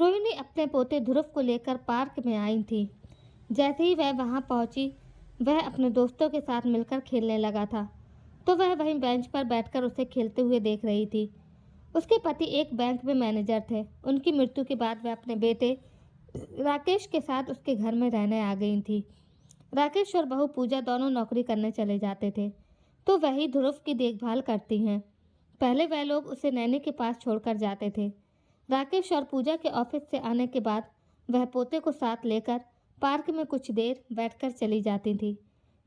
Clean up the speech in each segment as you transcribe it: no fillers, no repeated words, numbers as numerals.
रोहिणी अपने पोते ध्रुव को लेकर पार्क में आई थी। जैसे ही वह वहां पहुंची, वह अपने दोस्तों के साथ मिलकर खेलने लगा था, तो वह वहीं बेंच पर बैठकर उसे खेलते हुए देख रही थी। उसके पति एक बैंक में मैनेजर थे। उनकी मृत्यु के बाद वह अपने बेटे राकेश के साथ उसके घर में रहने आ गई थी। राकेश और बहू पूजा दोनों नौकरी करने चले जाते थे, तो वही ध्रुव की देखभाल करती हैं। पहले वह लोग उसे नैनी के पास छोड़कर जाते थे। राकेश और पूजा के ऑफिस से आने के बाद वह पोते को साथ लेकर पार्क में कुछ देर बैठकर चली जाती थी।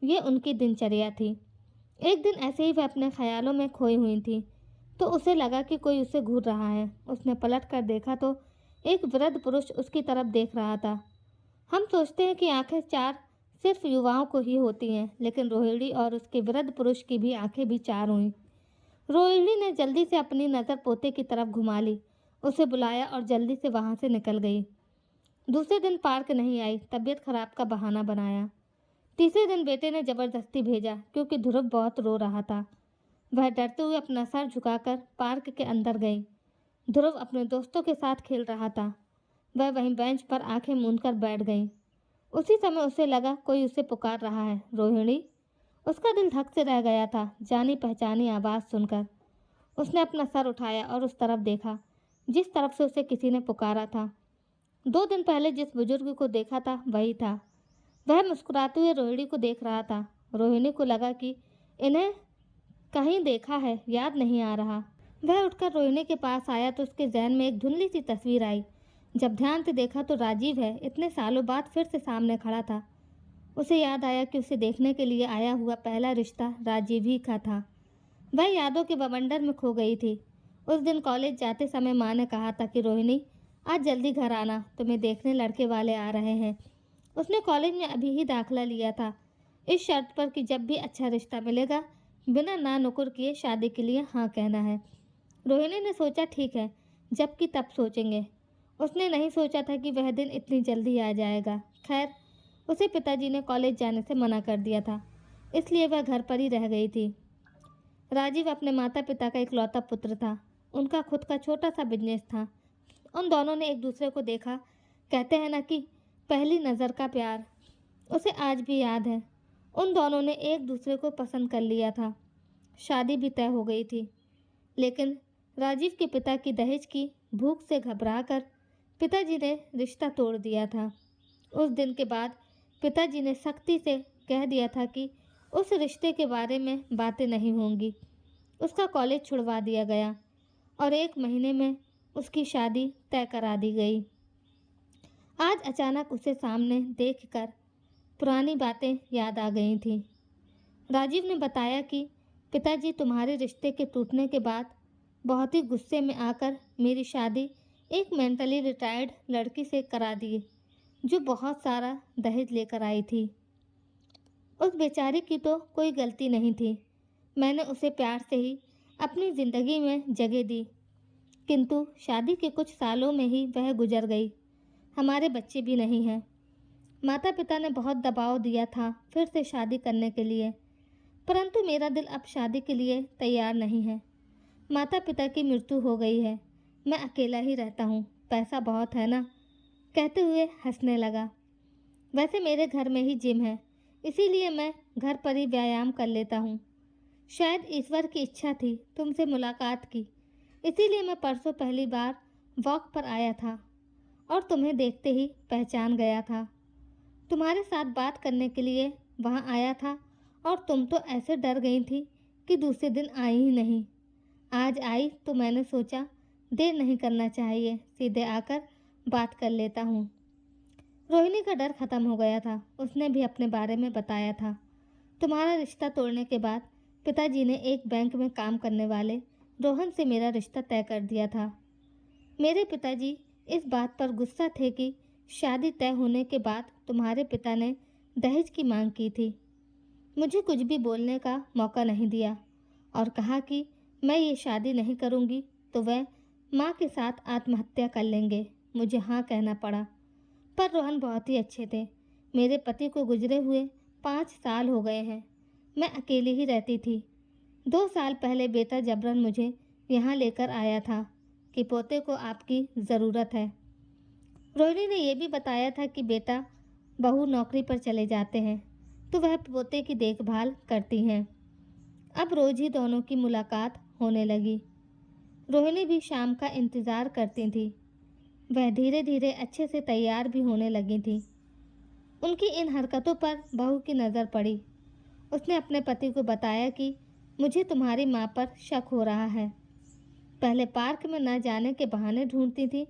ये उनकी दिनचर्या थी। एक दिन ऐसे ही वह अपने ख्यालों में खोई हुई थी, तो उसे लगा कि कोई उसे घूर रहा है। उसने पलट कर देखा तो एक वृद्ध पुरुष उसकी तरफ देख रहा था। हम सोचते हैं कि आंखें चार सिर्फ युवाओं को ही होती हैं, लेकिन रोहिणी और उसके वृद्ध पुरुष की भी आंखें भी चार हुईं। रोहिणी ने जल्दी से अपनी नज़र पोते की तरफ घुमा ली, उसे बुलाया और जल्दी से वहां से निकल गई। दूसरे दिन पार्क नहीं आई, तबीयत खराब का बहाना बनाया। तीसरे दिन बेटे ने जबरदस्ती भेजा क्योंकि ध्रुव बहुत रो रहा था। वह डरते हुए अपना सर झुकाकर पार्क के अंदर गई। ध्रुव अपने दोस्तों के साथ खेल रहा था। वह वहीं बेंच पर आंखें मूंदकर बैठ गई। उसी समय उसे लगा कोई उसे पुकार रहा है, रोहिणी। उसका दिल धक से रह गया था जानी पहचानी आवाज़ सुनकर। उसने अपना सर उठाया और उस तरफ देखा जिस तरफ से उसे किसी ने पुकारा था। 2 दिन पहले जिस बुजुर्ग को देखा था वही था। वह मुस्कुराते हुए रोहिणी को देख रहा था। रोहिणी को लगा कि इन्हें कहीं देखा है, याद नहीं आ रहा। वह उठकर रोहिणी के पास आया तो उसके जहन में एक धुंधली सी तस्वीर आई। जब ध्यान से देखा तो राजीव है, इतने सालों बाद फिर से सामने खड़ा था। उसे याद आया कि उसे देखने के लिए आया हुआ पहला रिश्ता राजीव ही का था। वह यादों के बवंडर में खो गई थी। उस दिन कॉलेज जाते समय माँ ने कहा था कि रोहिणी, आज जल्दी घर आना, तुम्हें देखने लड़के वाले आ रहे हैं। उसने कॉलेज में अभी ही दाखिला लिया था, इस शर्त पर कि जब भी अच्छा रिश्ता मिलेगा बिना ना नुकुर किए शादी के लिए हाँ कहना है। रोहिणी ने सोचा ठीक है, जबकि तब सोचेंगे। उसने नहीं सोचा था कि वह दिन इतनी जल्दी आ जाएगा। खैर, उसे पिताजी ने कॉलेज जाने से मना कर दिया था, इसलिए वह घर पर ही रह गई थी। राजीव अपने माता पिता का इकलौता पुत्र था। उनका खुद का छोटा सा बिजनेस था। उन दोनों ने एक दूसरे को देखा। कहते हैं ना कि पहली नज़र का प्यार। उसे आज भी याद है। उन दोनों ने एक दूसरे को पसंद कर लिया था। शादी भी तय हो गई थी, लेकिन राजीव के पिता की दहेज की भूख से घबराकर पिताजी ने रिश्ता तोड़ दिया था। उस दिन के बाद पिताजी ने सख्ती से कह दिया था कि उस रिश्ते के बारे में बातें नहीं होंगी। उसका कॉलेज छुड़वा दिया गया और 1 महीने में उसकी शादी तय करा दी गई। आज अचानक उसे सामने देखकर पुरानी बातें याद आ गई थीं। राजीव ने बताया कि पिताजी तुम्हारे रिश्ते के टूटने के बाद बहुत ही गुस्से में आकर मेरी शादी एक मेंटली रिटायर्ड लड़की से करा दी, जो बहुत सारा दहेज लेकर आई थी। उस बेचारी की तो कोई गलती नहीं थी। मैंने उसे प्यार से ही अपनी ज़िंदगी में जगह दी, किंतु शादी के कुछ सालों में ही वह गुजर गई। हमारे बच्चे भी नहीं हैं। माता पिता ने बहुत दबाव दिया था फिर से शादी करने के लिए, परंतु मेरा दिल अब शादी के लिए तैयार नहीं है। माता पिता की मृत्यु हो गई है, मैं अकेला ही रहता हूँ। पैसा बहुत है ना, कहते हुए हंसने लगा। वैसे मेरे घर में ही जिम है, इसीलिए मैं घर पर ही व्यायाम कर लेता हूँ। शायद ईश्वर की इच्छा थी तुमसे मुलाकात की, इसीलिए मैं परसों पहली बार वॉक पर आया था और तुम्हें देखते ही पहचान गया था। तुम्हारे साथ बात करने के लिए वहाँ आया था और तुम तो ऐसे डर गई थी कि दूसरे दिन आई ही नहीं। आज आई तो मैंने सोचा देर नहीं करना चाहिए, सीधे आकर बात कर लेता हूँ। रोहिणी का डर खत्म हो गया था। उसने भी अपने बारे में बताया था। तुम्हारा रिश्ता तोड़ने के बाद पिताजी ने एक बैंक में काम करने वाले रोहन से मेरा रिश्ता तय कर दिया था। मेरे पिताजी इस बात पर गुस्सा थे कि शादी तय होने के बाद तुम्हारे पिता ने दहेज की मांग की थी। मुझे कुछ भी बोलने का मौका नहीं दिया और कहा कि मैं ये शादी नहीं करूँगी तो वह माँ के साथ आत्महत्या कर लेंगे। मुझे हाँ कहना पड़ा, पर रोहन बहुत ही अच्छे थे। मेरे पति को गुजरे हुए 5 साल हो गए हैं। मैं अकेली ही रहती थी। 2 साल पहले बेटा जबरन मुझे यहाँ लेकर आया था कि पोते को आपकी ज़रूरत है। रोहिणी ने यह भी बताया था कि बेटा बहू नौकरी पर चले जाते हैं तो वह पोते की देखभाल करती हैं। अब रोज ही दोनों की मुलाकात होने लगी। रोहिणी भी शाम का इंतज़ार करती थी। वह धीरे धीरे अच्छे से तैयार भी होने लगी थी। उनकी इन हरकतों पर बहू की नज़र पड़ी। उसने अपने पति को बताया कि मुझे तुम्हारी माँ पर शक हो रहा है। पहले पार्क में न जाने के बहाने ढूंढती थी,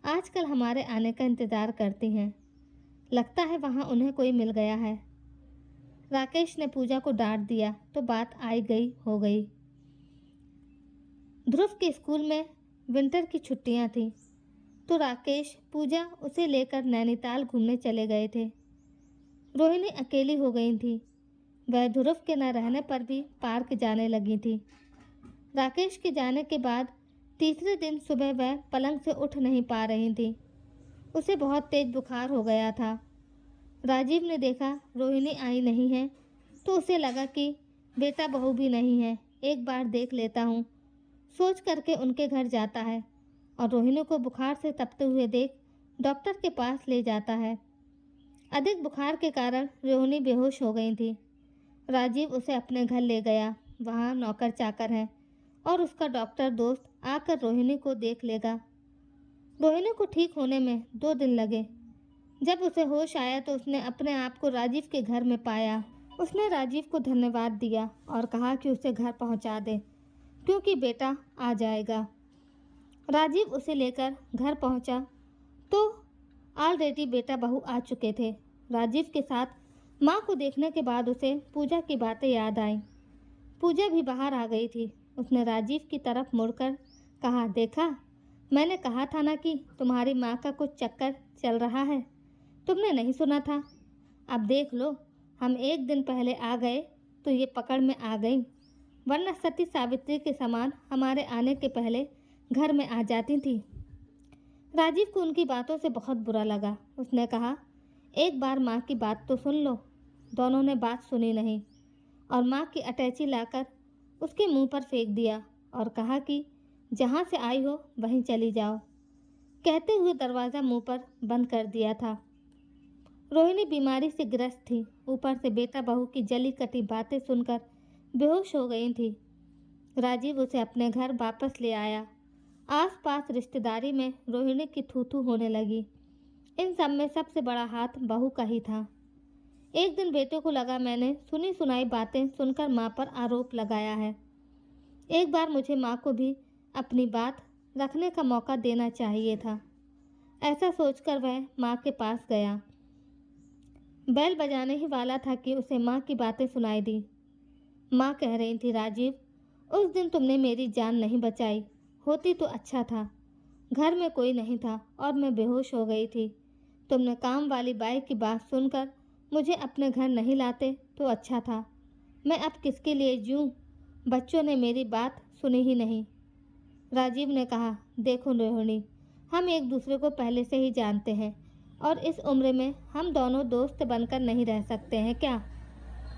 आजकल हमारे आने का इंतज़ार करती हैं। लगता है वहाँ उन्हें कोई मिल गया है। राकेश ने पूजा को डांट दिया तो बात आई गई हो गई। ध्रुव के स्कूल में विंटर की छुट्टियां थीं तो राकेश पूजा उसे लेकर नैनीताल घूमने चले गए थे। रोहिणी अकेली हो गई थी। वह ध्रुव के न रहने पर भी पार्क जाने लगी थी। राकेश के जाने के बाद तीसरे दिन सुबह वह पलंग से उठ नहीं पा रही थी। उसे बहुत तेज बुखार हो गया था। राजीव ने देखा रोहिणी आई नहीं है तो उसे लगा कि बेटा बहू भी नहीं है, एक बार देख लेता हूँ सोच करके उनके घर जाता है और रोहिणी को बुखार से तपते हुए देख डॉक्टर के पास ले जाता है। अधिक बुखार के कारण रोहिणी बेहोश हो गई थी। राजीव उसे अपने घर ले गया। वहाँ नौकर चाकर हैं और उसका डॉक्टर दोस्त आकर रोहिणी को देख लेगा। रोहिणी को ठीक होने में 2 दिन लगे। जब उसे होश आया तो उसने अपने आप को राजीव के घर में पाया। उसने राजीव को धन्यवाद दिया और कहा कि उसे घर पहुंचा दे क्योंकि बेटा आ जाएगा। राजीव उसे लेकर घर पहुंचा तो ऑलरेडी बेटा बहू आ चुके थे। राजीव के साथ माँ को देखने के बाद उसे पूजा की बातें याद आईं। पूजा भी बाहर आ गई थी। उसने राजीव की तरफ मुड़कर कहा, देखा, मैंने कहा था ना कि तुम्हारी माँ का कुछ चक्कर चल रहा है, तुमने नहीं सुना था। अब देख लो, हम 1 दिन पहले आ गए तो ये पकड़ में आ गई, वरना सती सावित्री के समान हमारे आने के पहले घर में आ जाती थी। राजीव को उनकी बातों से बहुत बुरा लगा। उसने कहा, एक बार माँ की बात तो सुन लो। दोनों ने बात सुनी नहीं और माँ की अटैची लाकर उसके मुंह पर फेंक दिया और कहा कि जहाँ से आई हो वहीं चली जाओ। कहते हुए दरवाज़ा मुंह पर बंद कर दिया था। रोहिणी बीमारी से ग्रस्त थी, ऊपर से बेटा बहू की जली कटी बातें सुनकर बेहोश हो गई थी। राजीव उसे अपने घर वापस ले आया। आसपास रिश्तेदारी में रोहिणी की थू-थू होने लगी। इन सब में सबसे बड़ा हाथ बहू का ही था। एक दिन बेटे को लगा मैंने सुनी सुनाई बातें सुनकर माँ पर आरोप लगाया है। एक बार मुझे माँ को भी अपनी बात रखने का मौका देना चाहिए था। ऐसा सोचकर वह माँ के पास गया। बैल बजाने ही वाला था कि उसे माँ की बातें सुनाई दी। माँ कह रही थी, राजीव, उस दिन तुमने मेरी जान नहीं बचाई, होती तो अच्छा था। घर में कोई नहीं था और मैं बेहोश हो गई थी। तुमने काम वाली बाई की बात सुनकर मुझे अपने घर नहीं लाते तो अच्छा था। मैं अब किसके लिए जीऊँ? बच्चों ने मेरी बात सुनी ही नहीं। राजीव ने कहा, देखो रोहिणी, हम एक दूसरे को पहले से ही जानते हैं और इस उम्र में हम दोनों दोस्त बनकर नहीं रह सकते हैं क्या?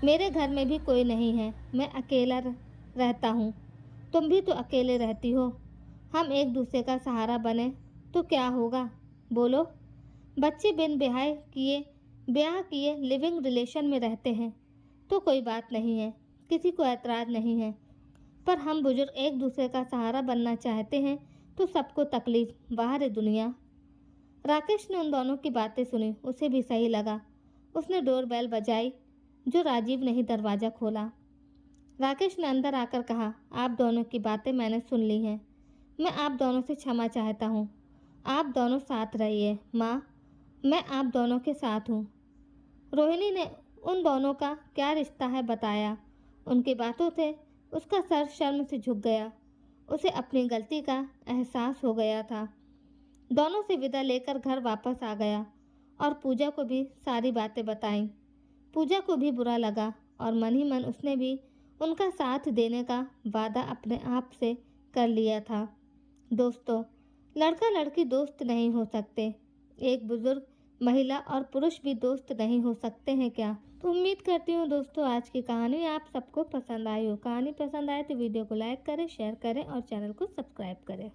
मेरे घर में भी कोई नहीं है, मैं अकेला रहता हूँ, तुम भी तो अकेले रहती हो। हम एक दूसरे का सहारा बने तो क्या होगा, बोलो? बच्चे बिन ब्याह किए लिविंग रिलेशन में रहते हैं तो कोई बात नहीं है, किसी को ऐतराज़ नहीं है, पर हम बुजुर्ग एक दूसरे का सहारा बनना चाहते हैं तो सबको तकलीफ, बाहर है दुनिया। राकेश ने उन दोनों की बातें सुनी, उसे भी सही लगा। उसने डोरबेल बजाई जो राजीव ने ही दरवाज़ा खोला। राकेश ने अंदर आकर कहा, आप दोनों की बातें मैंने सुन ली हैं, मैं आप दोनों से क्षमा चाहता हूँ। आप दोनों साथ रहिए। माँ, मैं आप दोनों के साथ हूँ। रोहिणी ने उन दोनों का क्या रिश्ता है बताया। उनकी बातों से उसका सर शर्म से झुक गया। उसे अपनी गलती का एहसास हो गया था। दोनों से विदा लेकर घर वापस आ गया और पूजा को भी सारी बातें बताईं। पूजा को भी बुरा लगा और मन ही मन उसने भी उनका साथ देने का वादा अपने आप से कर लिया था। दोस्तों, लड़का लड़की दोस्त नहीं हो सकते, एक बुजुर्ग महिला और पुरुष भी दोस्त नहीं हो सकते हैं क्या? तो उम्मीद करती हूँ दोस्तों आज की कहानी आप सबको पसंद आई हो। कहानी पसंद आए तो वीडियो को लाइक करें, शेयर करें और चैनल को सब्सक्राइब करें।